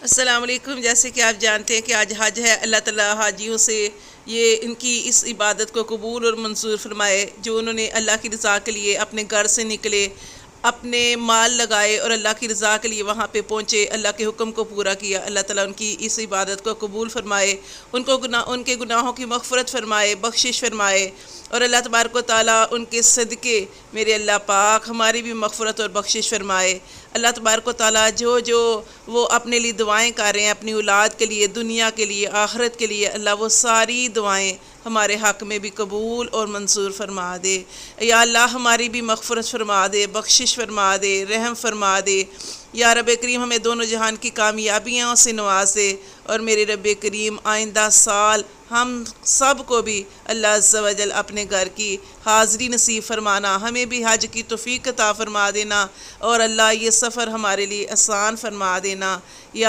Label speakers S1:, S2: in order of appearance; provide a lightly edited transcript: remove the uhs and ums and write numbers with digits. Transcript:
S1: السلام علیکم۔ جیسے کہ آپ جانتے ہیں کہ آج حج ہے، اللہ تعالیٰ حاجیوں سے یہ ان کی اس عبادت کو قبول اور منظور فرمائے جو انہوں نے اللہ کی رضا کے لیے اپنے گھر سے نکلے، اپنے مال لگائے اور اللہ کی رضا کے لیے وہاں پہ پہنچے، اللہ کے حکم کو پورا کیا۔ اللہ تعالیٰ ان کی اس عبادت کو قبول فرمائے، ان کے گناہوں کی مغفرت فرمائے، بخشش فرمائے، اور اللہ تبارک و تعالیٰ ان کے صدقے میرے اللہ پاک ہماری بھی مغفرت اور بخشش فرمائے۔ اللہ تبارک و تعالیٰ جو وہ اپنے لیے دعائیں کر رہے ہیں، اپنی اولاد کے لیے، دنیا کے لیے، آخرت کے لیے، اللہ وہ ساری دعائیں ہمارے حق میں بھی قبول اور منظور فرما دے۔ یا اللہ ہماری بھی مغفرت فرما دے، بخشش فرما دے، رحم فرما دے۔ یا رب کریم ہمیں دونوں جہان کی کامیابیوں سے نواز دے، اور میرے رب کریم آئندہ سال ہم سب کو بھی اللہ عز و جل اپنے گھر کی حاضری نصیب فرمانا، ہمیں بھی حج کی توفیق عطا فرما دینا، اور اللہ یہ سفر ہمارے لیے آسان فرما دینا۔ یا